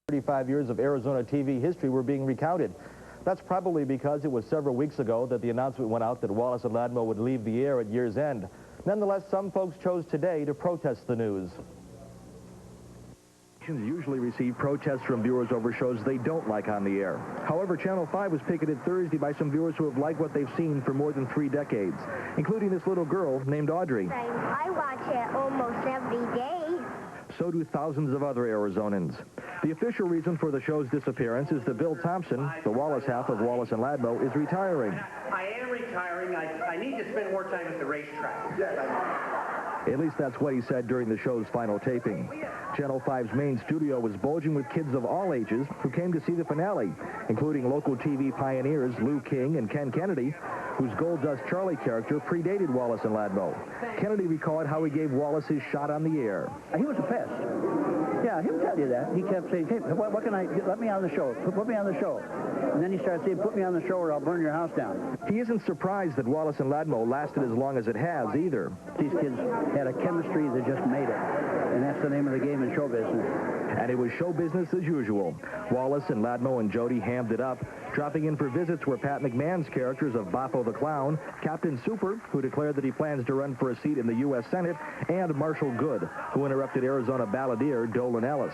35 years of Arizona TV history were being recounted. That's probably because it was several weeks ago that the announcement went out that Wallace Ladmo would leave the air at year's end. Nonetheless, some folks chose today to protest the news. Usually receive protests from viewers over shows they don't like on the air. However, Channel 5 was picketed Thursday by some viewers who have liked what they've seen for more than 3 decades, including this little girl named Audrey. I watch it almost every day. So do thousands of other Arizonans. The official reason for the show's disappearance is that Bill Thompson, the Wallace half of Wallace and Ladmo, is retiring. I am retiring. I need to spend more time at the racetrack. Yes, At least that's what he said during the show's final taping. Channel 5's main studio was bulging with kids of all ages who came to see the finale, including local TV pioneers Lou King and Ken Kennedy, whose Gold Dust Charlie character predated Wallace and Ladmo. Kennedy recalled how he gave Wallace his shot on the air. He was a pest. Yeah, he'll tell you that. He kept saying, hey, what can I do? Let me on the show. Put me on the show. And then he started saying, put me on the show or I'll burn your house down. He isn't surprised that Wallace and Ladmo lasted as long as it has, either. These kids had a chemistry that just made it. And that's the name of the game in show business. And it was show business as usual. Wallace and Ladmo and Jody hammed it up. Dropping in for visits were Pat McMahon's characters of Boffo the Clown, Captain Super, who declared that he plans to run for a seat in the U.S. Senate, and Marshall Good, who interrupted Arizona balladeer Dolan Ellis.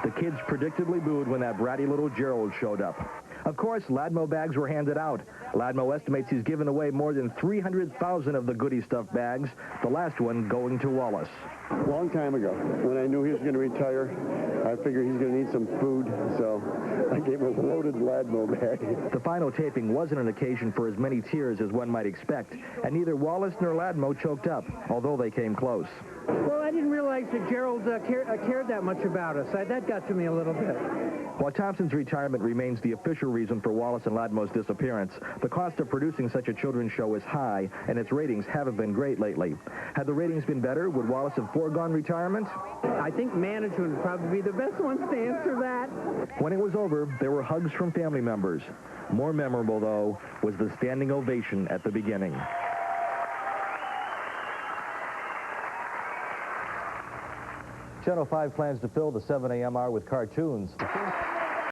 The kids predictably booed when that bratty little Gerald showed up. Of course, Ladmo bags were handed out. Ladmo estimates he's given away more than 300,000 of the goody stuff bags, the last one going to Wallace. A long time ago, when I knew he was going to retire, I figured he's going to need some food, so I gave him a loaded Ladmo bag. The final taping wasn't an occasion for as many tears as one might expect, and neither Wallace nor Ladmo choked up, although they came close. Well, I didn't realize that Gerald cared that much about us. That got to me a little bit. While Thompson's retirement remains the official reason for Wallace and Ladmo's disappearance, the cost of producing such a children's show is high, and its ratings haven't been great lately. Had the ratings been better, would Wallace have foregone retirement? I think management would probably be the best ones to answer that. When it was over, there were hugs from family members. More memorable, though, was the standing ovation at the beginning. Channel 5 plans to fill the 7 a.m. hour with cartoons.